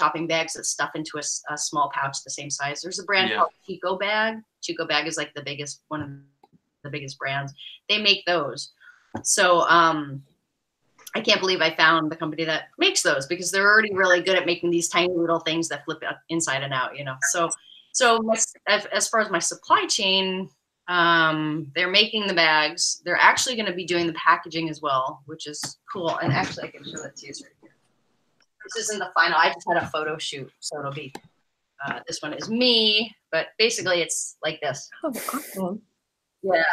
shopping bags that stuff into a small pouch the same size. There's a brand called Chico Bag. Chico Bag is like the biggest, one of the biggest brands. They make those. So I can't believe I found the company that makes those, because they're already really good at making these tiny little things that flip inside and out, you know. So as far as my supply chain, they're making the bags. They're actually going to be doing the packaging as well, which is cool. And actually, I can show that to you right here. This isn't the final. I just had a photo shoot, so it'll be. This one is me, but basically it's like this. Oh, awesome. Yeah,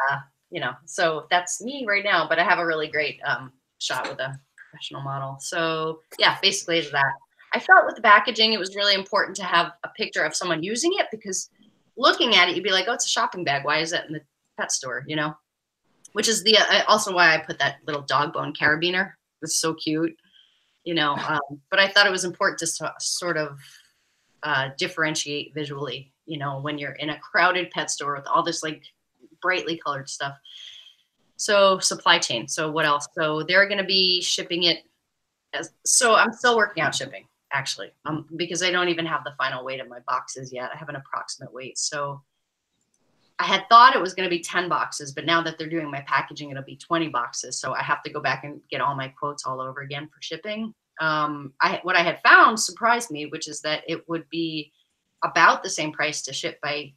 you know. So that's me right now, but I have a really great shot with a professional model. So yeah, basically it's that. I felt with the packaging, it was really important to have a picture of someone using it, because looking at it, you'd be like, oh, it's a shopping bag. Why is that in the pet store? You know, which is the also why I put that little dog bone carabiner. It's so cute, you know. But I thought it was important to sort of differentiate visually, you know, when you're in a crowded pet store with all this like brightly colored stuff. So supply chain. So what else? So they're going to be shipping it. So I'm still working out shipping, actually, because I don't even have the final weight of my boxes yet. I have an approximate weight. So I had thought it was going to be 10 boxes, but now that they're doing my packaging, it'll be 20 boxes. So I have to go back and get all my quotes all over again for shipping. What I had found surprised me, which is that it would be about the same price to ship by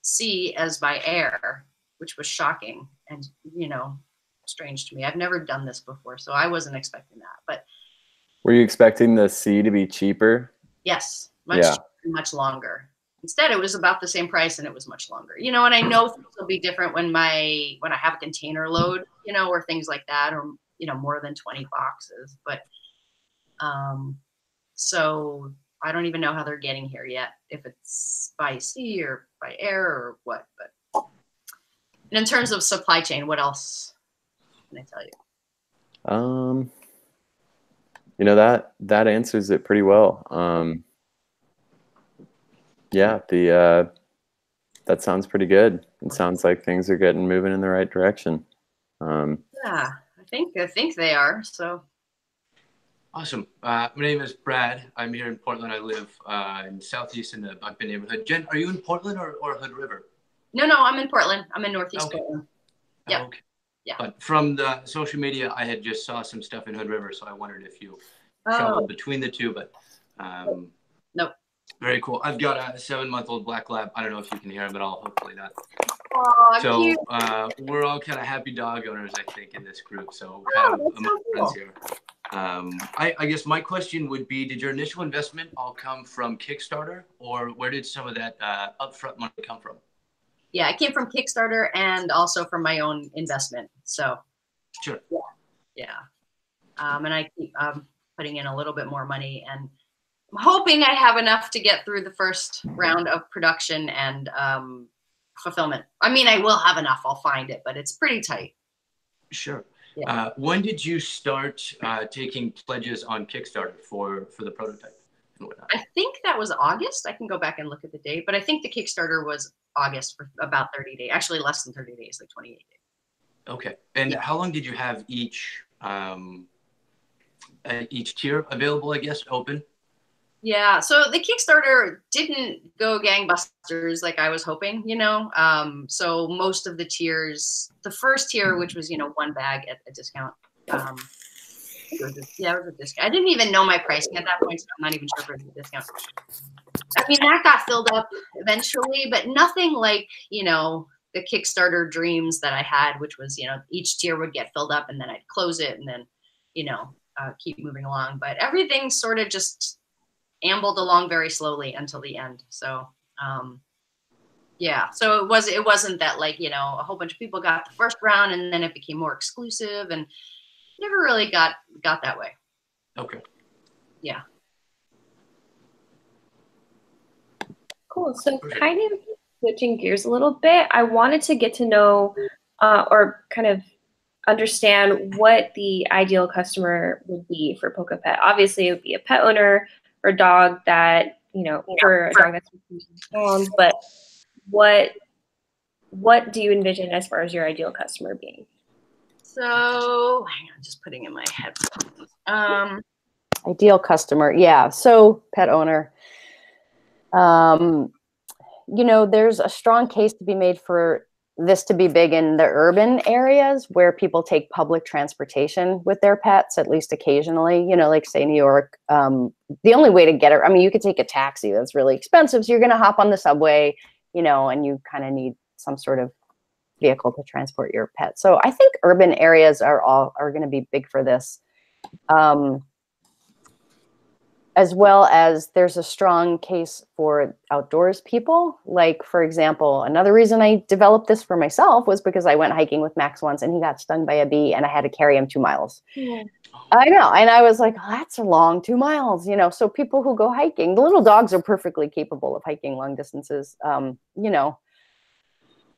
sea as by air, which was shocking and, you know, strange to me. I've never done this before, so I wasn't expecting that. But were you expecting the sea to be cheaper? Yes, much longer. Instead, it was about the same price and it was much longer. You know, and I know things will be different when I have a container load, you know, or things like that, or, you know, more than 20 boxes. But so I don't even know how they're getting here yet, if it's by sea or by air or what. But and in terms of supply chain, what else can I tell you? You know, that answers it pretty well. Yeah, that sounds pretty good. It sounds like things are moving in the right direction. Yeah, I think they are. So awesome. My name is Brad. I'm here in Portland. I live in southeast in the Buckman neighborhood. Jen, are you in Portland or Hood River? No, I'm in Portland. I'm in Northeast Portland. Yeah. Okay. Yeah. But from the social media, I had just saw some stuff in Hood River, so I wondered if you traveled between the two. But nope. Very cool. I've got a 7-month-old black lab. I don't know if you can hear him at all. Hopefully not. Oh, so cute. We're all kind of happy dog owners, I think, in this group. So kind of among friends here. I guess my question would be, did your initial investment all come from Kickstarter, or where did some of that upfront money come from? Yeah, it came from Kickstarter and also from my own investment. So sure. Yeah. And I keep putting in a little bit more money, and I'm hoping I have enough to get through the first round of production and fulfillment. I mean, I will have enough. I'll find it, but it's pretty tight. Sure. Yeah. When did you start taking pledges on Kickstarter for the prototype and whatnot? I think that was August. I can go back and look at the date, but I think the Kickstarter was August for about 30 days. Actually, less than 30 days, like 28 days. Okay. And how long did you have each tier available, I guess, open? Yeah, so the Kickstarter didn't go gangbusters like I was hoping, you know. So most of the tiers, the first tier, which was, you know, one bag at a discount. It was a discount. I didn't even know my pricing at that point, so I'm not even sure if it was a discount. I mean, that got filled up eventually, but nothing like, you know, the Kickstarter dreams that I had, which was, you know, each tier would get filled up and then I'd close it and then, you know, keep moving along. But everything sort of just ambled along very slowly until the end. So yeah, so it wasn't that, like, you know, a whole bunch of people got the first round and then it became more exclusive, and never really got that way. Okay. Yeah. Cool. So kind of switching gears a little bit, I wanted to get to know or kind of understand what the ideal customer would be for Poco Pet. Obviously, it would be a pet owner or a dog that, you know, for a dog that's found, but what do you envision as far as your ideal customer being? So hang on, just putting in my headphones. Ideal customer. Yeah. So pet owner. You know, there's a strong case to be made for this to be big in the urban areas where people take public transportation with their pets, at least occasionally, you know, like say New York. The only way to get it, I mean, you could take a taxi that's really expensive. So you're going to hop on the subway, you know, and you kind of need some sort of vehicle to transport your pet. So I think urban areas are going to be big for this. As well as there's a strong case for outdoors people. Like, for example, another reason I developed this for myself was because I went hiking with Max once and he got stung by a bee and I had to carry him 2 miles. Yeah. I know. And I was like, oh, that's a long 2 miles, you know. So people who go hiking, the little dogs are perfectly capable of hiking long distances, you know.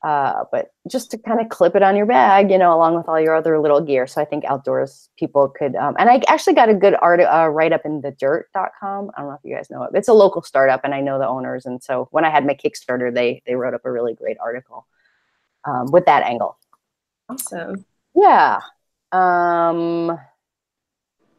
But just to kind of clip it on your bag, you know, along with all your other little gear. So I think outdoors people could, and I actually got a good write-up in thedirt.com. I don't know if you guys know it. It's a local startup and I know the owners. And so when I had my Kickstarter, they wrote up a really great article with that angle. Awesome. Yeah.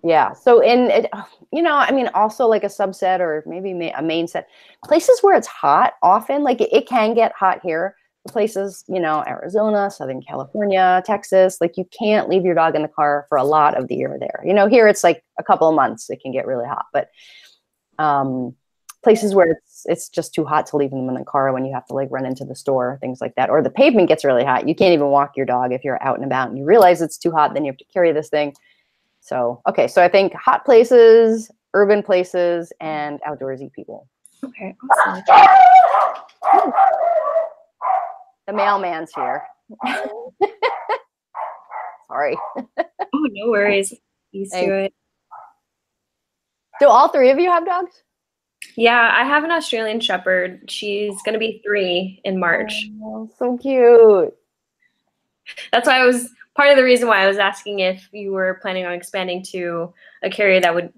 Yeah. So you know, I mean, also like a subset or maybe a main set, places where it's hot often, like it can get hot here. Places, you know, Arizona, Southern California, Texas, like you can't leave your dog in the car for a lot of the year there. You know, here it's like a couple of months, it can get really hot, but places where it's just too hot to leave them in the car when you have to like run into the store, things like that, or the pavement gets really hot. You can't even walk your dog if you're out and about and you realize it's too hot, then you have to carry this thing. So, okay. So I think hot places, urban places, and outdoorsy people. Okay. Awesome. The mailman's here. Sorry. Oh, no worries. Used to it. Do all 3 of you have dogs? Yeah, I have an Australian Shepherd. She's going to be 3 in March. Oh, so cute. That's why part of the reason why I was asking if you were planning on expanding to a carrier that would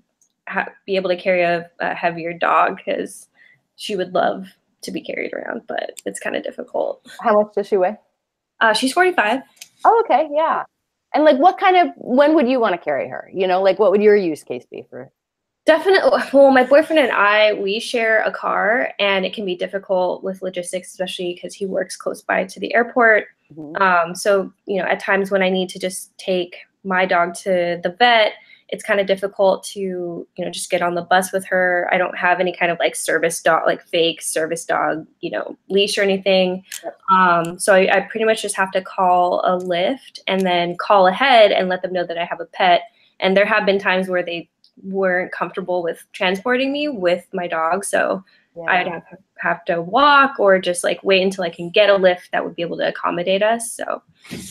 be able to carry a heavier dog, because she would love to be carried around, but it's kind of difficult. How much does she weigh? She's 45. Oh, okay. Yeah. And like, when would you want to carry her? You know, like what would your use case be for? Definitely. Well, my boyfriend and we share a car, and it can be difficult with logistics, especially because he works close by to the airport. Mm-hmm. So, you know, at times when I need to just take my dog to the vet, it's kind of difficult to, you know, just get on the bus with her. I don't have any kind of like service dog, like fake service dog, you know, leash or anything. Yep. So I pretty much just have to call a Lyft and then call ahead and let them know that I have a pet. And there have been times where they weren't comfortable with transporting me with my dog. So yeah. I'd have to walk or just like wait until I can get a Lyft that would be able to accommodate us. So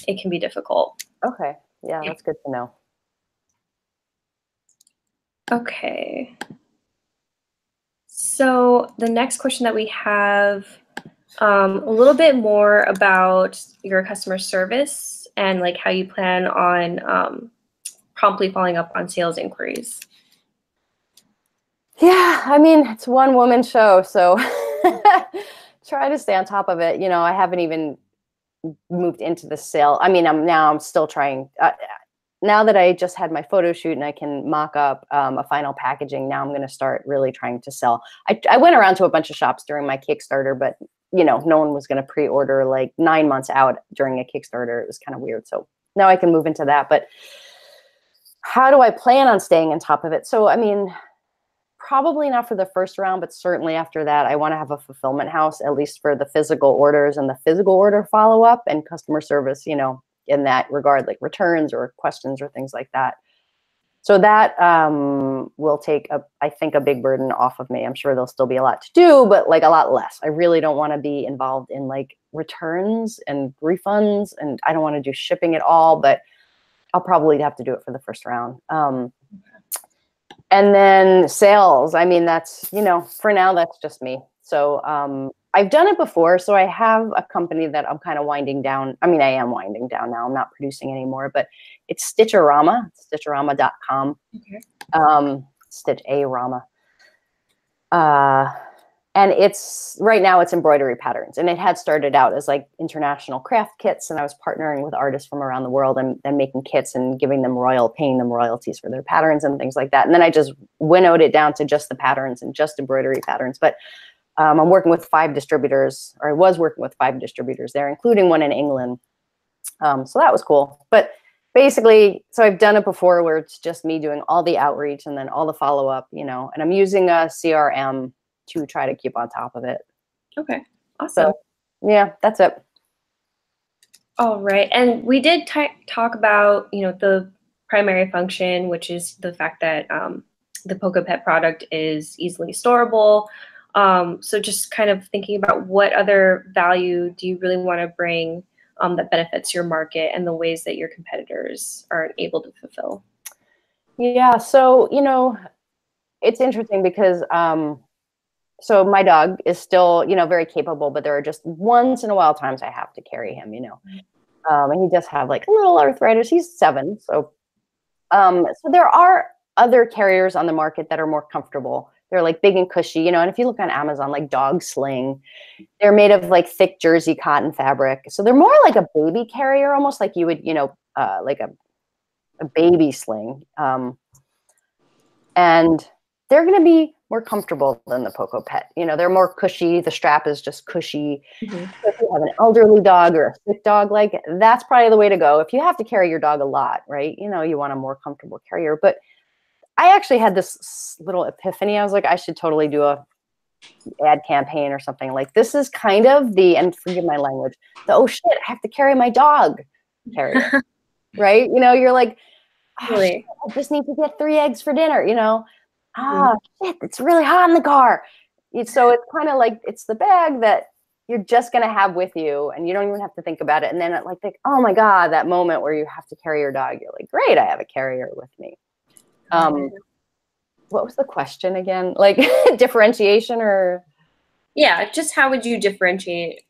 it can be difficult. Okay. Yeah, that's good to know. Okay. So the next question that we have, a little bit more about your customer service and like how you plan on promptly following up on sales inquiries. Yeah, I mean, it's one woman show, so try to stay on top of it. You know, I haven't even moved into the sale. I mean, I'm still trying. Now that I just had my photo shoot and I can mock up a final packaging, now I'm going to start really trying to sell. I went around to a bunch of shops during my Kickstarter, but you know, no one was going to pre-order like 9 months out during a Kickstarter. It was kind of weird. So now I can move into that. But how do I plan on staying on top of it? So, I mean, probably not for the first round, but certainly after that, I want to have a fulfillment house, at least for the physical orders and the physical order follow-up and customer service, you know, in that regard, like returns or questions or things like that. So that will take, I think, a big burden off of me. I'm sure there'll still be a lot to do, but like a lot less. I really don't want to be involved in like returns and refunds, and I don't want to do shipping at all, but I'll probably have to do it for the first round. And then sales, I mean, that's, you know, for now, that's just me. So I've done it before. So I have a company that I'm kind of winding down. I mean, I am winding down now. I'm not producing anymore, but it's Stitcherama, stitcherama.com. Okay. Stitch-A-Rama. And it's right now it's embroidery patterns, and it had started out as like international craft kits, and I was partnering with artists from around the world and making kits and giving them paying them royalties for their patterns and things like that. And then I just winnowed it down to just the patterns and just embroidery patterns. But I'm working with 5 distributors, or I was working with 5 distributors there, including one in England. So that was cool. But basically, so I've done it before where it's just me doing all the outreach and then all the follow-up, you know, and I'm using a CRM to try to keep on top of it. Okay, awesome. So, yeah, that's it. All right, and we did talk about, you know, the primary function, which is the fact that the Poco Pet product is easily storable. So just kind of thinking about what other value do you really want to bring that benefits your market and the ways that your competitors aren't able to fulfill? Yeah, so, you know, it's interesting because so my dog is still, you know, very capable, but there are just once in a while times I have to carry him, you know. And he does have like a little arthritis. He's 7, so so there are other carriers on the market that are more comfortable. They're like big and cushy, you know. And if you look on Amazon, like Dog Sling, they're made of like thick jersey cotton fabric, so they're more like a baby carrier, almost like you would, you know, like a baby sling. And they're going to be more comfortable than the Poco Pet. You know, they're more cushy. The strap is just cushy. Mm-hmm. So if you have an elderly dog or a sick dog, like that's probably the way to go. If you have to carry your dog a lot, right? You know, you want a more comfortable carrier. But I actually had this little epiphany. I was like, I should totally do a ad campaign or something. Like this is kind of the, and forgive my language, the, oh shit, I have to carry my dog carrier, right? You know, you're like, oh, shit, I just need to get 3 eggs for dinner, you know? Shit, it's really hot in the car. So it's kind of like, it's the bag that you're just going to have with you and you don't even have to think about it. And then like, oh my God, that moment where you have to carry your dog, you're like, great, I have a carrier with me. What was the question again? Like differentiation or? Yeah, just how would you differentiate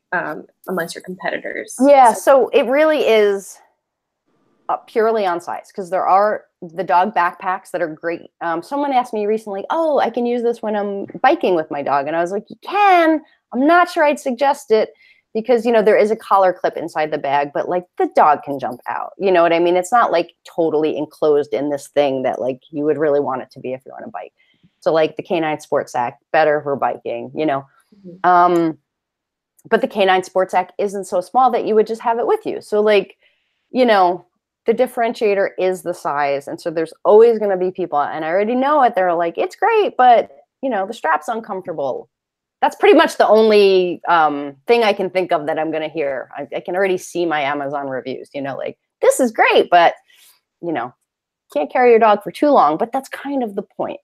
amongst your competitors? Yeah, so it really is purely on size, because there are the dog backpacks that are great. Someone asked me recently, oh, I can use this when I'm biking with my dog. And I was like, you can. I'm not sure I'd suggest it because, you know, there is a collar clip inside the bag, but like the dog can jump out. You know what I mean? It's not like totally enclosed in this thing that like you would really want it to be if you're on a bike. So like the Canine Sport Sack, better for biking, you know. But the Canine Sport Sack isn't so small that you would just have it with you. So like, you know, the differentiator is the size. And so there's always going to be people, and I already know it, they're like, it's great, but you know, the strap's uncomfortable. That's pretty much the only thing I can think of that I'm going to hear. I can already see my Amazon reviews, you know, like this is great, but you know, can't carry your dog for too long, but that's kind of the point.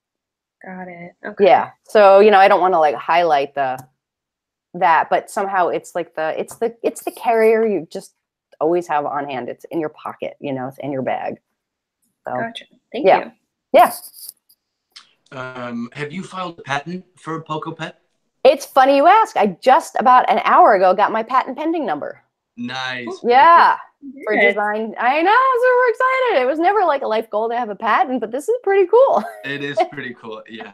Got it. Okay. Yeah. So, you know, I don't want to like highlight that, but somehow it's like it's the carrier you just always have on hand. It's in your pocket, you know, it's in your bag. So, gotcha. Thank you. Yeah. Have you filed a patent for Poco Pet? It's funny you ask. I just about an hour ago got my patent pending number. Nice. Yeah. For design. I know, super excited. It was never like a life goal to have a patent, but this is pretty cool. It is pretty cool. Yeah.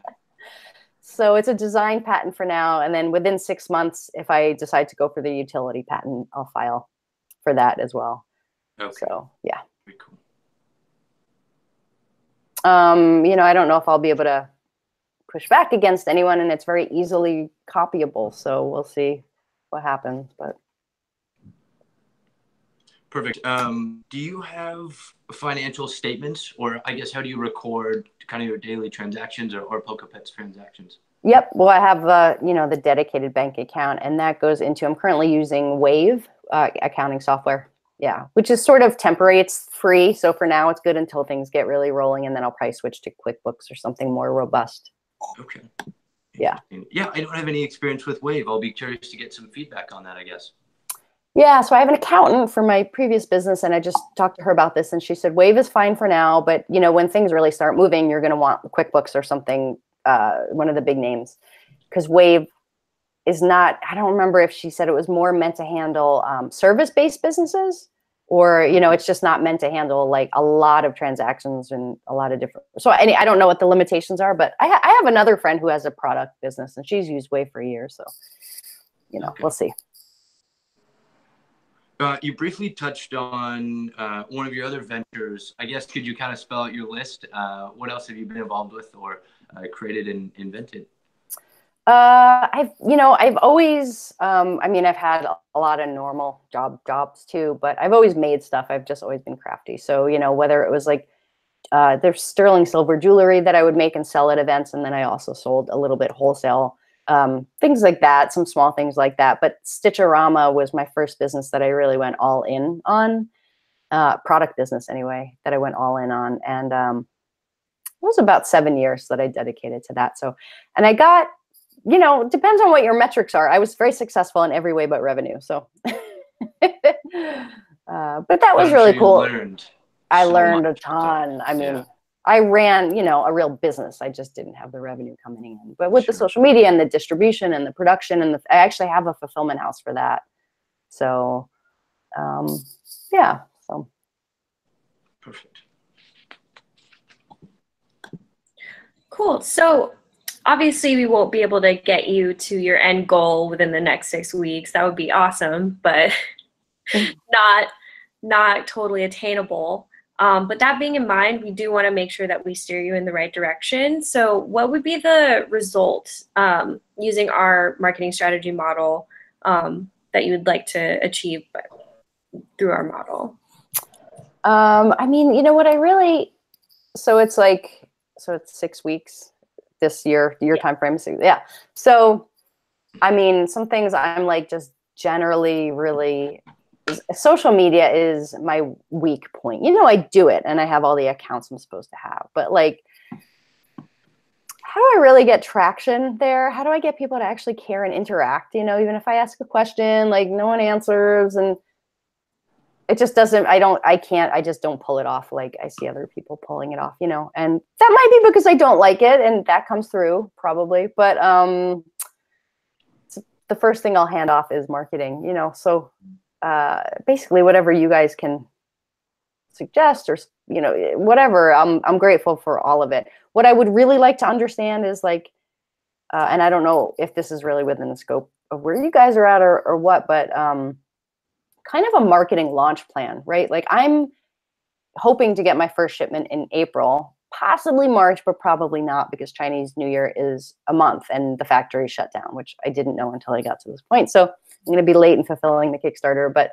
So it's a design patent for now. And then within 6 months, if I decide to go for the utility patent, I'll file for that as well. Okay. So yeah. Pretty cool. You know, I don't know if I'll be able to push back against anyone, and it's very easily copyable. So we'll see what happens, but. Perfect. Do you have financial statements, or I guess how do you record kind of your daily transactions or Poco Pet's transactions? Yep. Well, I have you know, the dedicated bank account, and that goes into, I'm currently using Wave accounting software. Yeah, which is sort of temporary. It's free, so for now it's good until things get really rolling, and then I'll probably switch to QuickBooks or something more robust. Okay. Yeah. Yeah, I don't have any experience with Wave. I'll be curious to get some feedback on that, I guess. Yeah, so I have an accountant for my previous business, and I just talked to her about this, and she said Wave is fine for now, but you know, when things really start moving, you're going to want QuickBooks or something, one of the big names, because Wave is not. I don't remember if she said it was more meant to handle service-based businesses, or, you know, it's just not meant to handle like a lot of transactions and a lot of different. So I don't know what the limitations are, but I have another friend who has a product business and she's used Wave for years. So, you know, we'll see. You briefly touched on one of your other ventures. I guess, could you kind of spell out your list? What else have you been involved with or created and invented? I've always, I mean, I've had a lot of normal jobs too, but I've always made stuff. I've just always been crafty. So, you know, whether it was like, there's sterling silver jewelry that I would make and sell at events. And then I also sold a little bit wholesale, things like that, some small things like that. But Stitcherama was my first business that I really went all in on, product business anyway, that I went all in on. And it was about 7 years that I dedicated to that. So, and I got, you know, it depends on what your metrics are. I was very successful in every way but revenue. So, but that was really cool. I learned a ton. I mean, I ran, you know, a real business. I just didn't have the revenue coming in. But with the social media and the distribution and the production and I actually have a fulfillment house for that. So, yeah. So. Perfect. Cool. So obviously we won't be able to get you to your end goal within the next 6 weeks. That would be awesome, but not totally attainable. But that being in mind, we do want to make sure that we steer you in the right direction. So what would be the result using our marketing strategy model that you would like to achieve through our model? I mean, you know what so it's 6 weeks this year, your time frame. Yeah. So, I mean, some things I'm like just generally really, social media is my weak point. You know, I do it and I have all the accounts I'm supposed to have, but like, how do I really get traction there? How do I get people to actually care and interact? You know, even if I ask a question, like no one answers and it just doesn't, I just don't pull it off like I see other people pulling it off, you know, and that might be because I don't like it and that comes through probably, but the first thing I'll hand off is marketing, you know, so basically whatever you guys can suggest or, you know, whatever, I'm grateful for all of it. What I would really like to understand is like, and I don't know if this is really within the scope of where you guys are at or what, but kind of a marketing launch plan, right? Like I'm hoping to get my first shipment in April, possibly March, but probably not because Chinese New Year is a month and the factory shut down, which I didn't know until I got to this point. So I'm going to be late in fulfilling the Kickstarter, but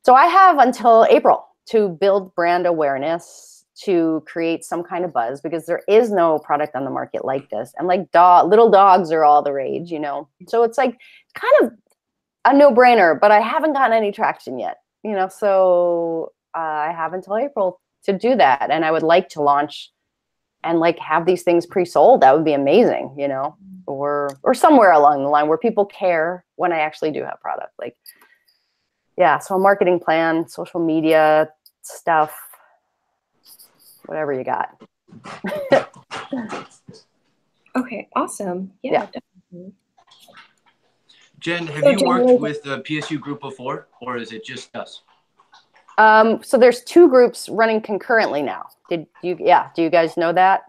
so I have until April to build brand awareness, to create some kind of buzz because there is no product on the market like this. And like little dogs are all the rage, you know? So it's like kind of a no-brainer, but I haven't gotten any traction yet, you know, so I have until April to do that. And I would like to launch and like have these things pre-sold. That would be amazing, you know, or somewhere along the line where people care when I actually do have product. Like, yeah, so a marketing plan, social media stuff, whatever you got. Okay, awesome. Yeah. Definitely. Jen, have you worked with the PSU group before, or is it just us? So there's 2 groups running concurrently now. Do you guys know that?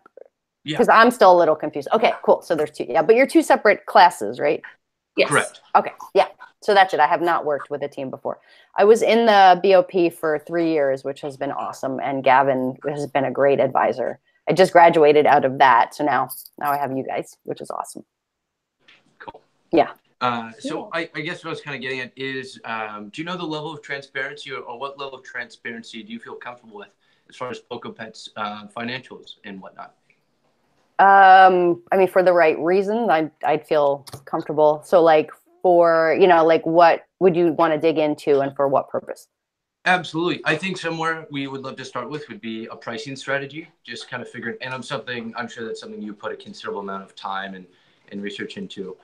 Yeah. Because I'm still a little confused. Okay, cool. So there's 2. Yeah, but you're 2 separate classes, right? Yes. Correct. Okay. Yeah. So that's it. I have not worked with a team before. I was in the BOP for 3 years, which has been awesome. And Gavin has been a great advisor. I just graduated out of that. So now I have you guys, which is awesome. Cool. Yeah. So I guess what I was kind of getting at is, do you know the level of transparency or what level of transparency do you feel comfortable with as far as Poco Pet's financials and whatnot? I mean, for the right reason, I'd feel comfortable. So like for, you know, like what would you want to dig into and for what purpose? Absolutely. I think somewhere we would love to start with would be a pricing strategy, just kind of figuring, and I'm sure that's something you put a considerable amount of time and research into.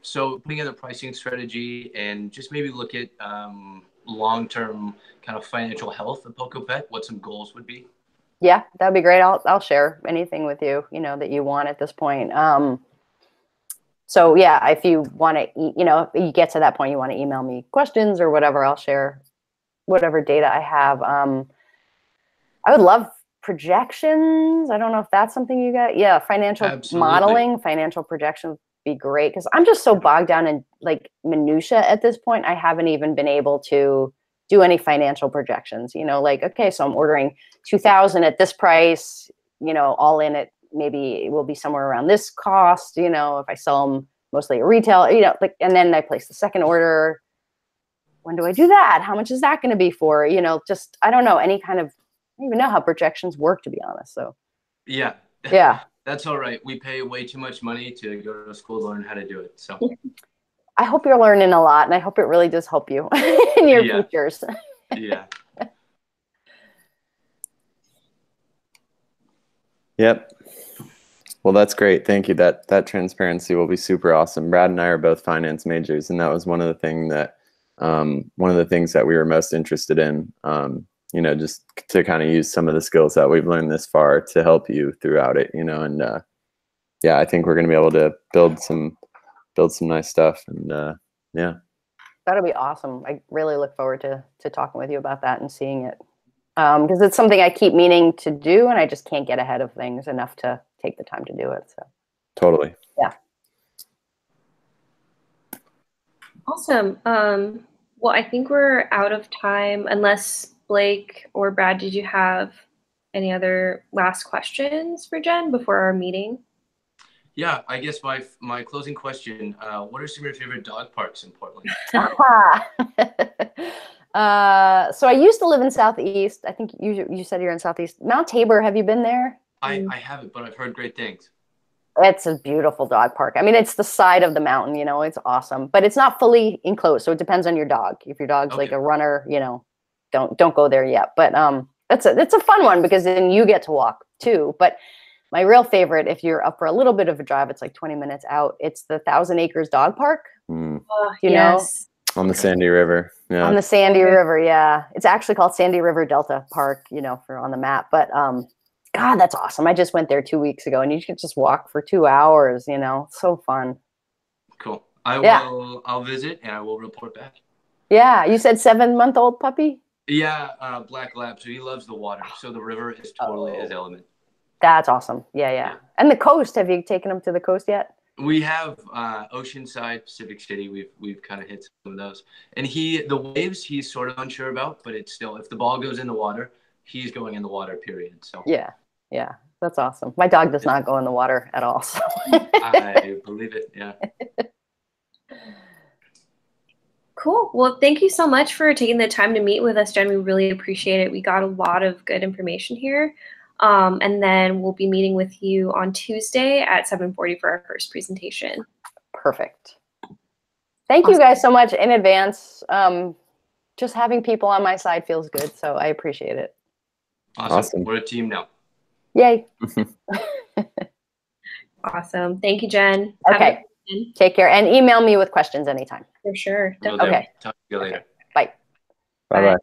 So putting in a pricing strategy and just maybe look at long-term kind of financial health of Poco Pet, what some goals would be. Yeah, that'd be great. I'll share anything with you, you know, that you want at this point. So yeah, if you want to, you know, if you get to that point, you want to email me questions or whatever, I'll share whatever data I have. I would love projections. I don't know if that's something you got. Yeah, financial Absolutely. modeling, financial projection would be great, because I'm just so bogged down in like minutia at this point. I haven't even been able to do any financial projections. You know, like, okay, so I'm ordering 2,000 at this price. You know, all in it, maybe it will be somewhere around this cost. You know, if I sell them mostly at retail, you know, like, and then I place the second order. When do I do that? How much is that going to be for? You know, just, I don't know, any kind of, I don't even know how projections work, to be honest. So Yeah. yeah, That's all right. We pay way too much money to go to school to learn how to do it. So I hope you're learning a lot, and I hope it really does help you in your futures. Yeah. Yep. Well, that's great. Thank you. That transparency will be super awesome. Brad and I are both finance majors, and that was one of the things that we were most interested in. You know, just to kind of use some of the skills that we've learned this far to help you throughout it. You know, and yeah, I think we're going to be able to build some nice stuff. And yeah, That'll be awesome. I really look forward to talking with you about that and seeing it, because it's something I keep meaning to do, and I just can't get ahead of things enough to take the time to do it. So totally. yeah. Awesome. Well, I think we're out of time, unless Blake or Brad, did you have any other last questions for Jen before our meeting? Yeah, I guess my closing question, what are some of your favorite dog parks in Portland? So I used to live in Southeast. I think you said you're in Southeast. Mount Tabor, have you been there? I haven't, but I've heard great things. It's a beautiful dog park. I mean, it's the side of the mountain, you know, it's awesome, but it's not fully enclosed. So it depends on your dog. If your dog's like a runner, you know, don't go there yet. But it's a fun one, because then you get to walk too. But my real favorite, if you're up for a little bit of a drive, it's like 20 minutes out. It's the 1,000 Acres Dog Park. Oh, you know? On the Sandy River. Yeah. On the Sandy River, yeah. It's actually called Sandy River Delta Park, you know, for on the map. But God, that's awesome. I just went there 2 weeks ago, and you can just walk for 2 hours, you know, so fun. Cool. I'll visit and I will report back. Yeah. You said 7-month-old puppy? Yeah. Black Lab. So he loves the water. So the river is totally his element. That's awesome. Yeah. And the coast, have you taken him to the coast yet? We have Oceanside, Pacific City. We've kind of hit some of those. And the waves, he's sort of unsure about, but it's still, if the ball goes in the water, he's going in the water, period. So yeah, that's awesome. My dog does not go in the water at all. So. I believe it. Yeah. Cool. Well, thank you so much for taking the time to meet with us, Jen. We really appreciate it. We got a lot of good information here. And then we'll be meeting with you on Tuesday at 7:40 for our first presentation. Perfect. Thank you guys so much in advance. Just having people on my side feels good, so I appreciate it. Awesome. We're a team now. Yay. Awesome. Thank you, Jen. Okay. Take care, and email me with questions anytime. For sure. Okay. Talk to you later. Bye. Bye-bye.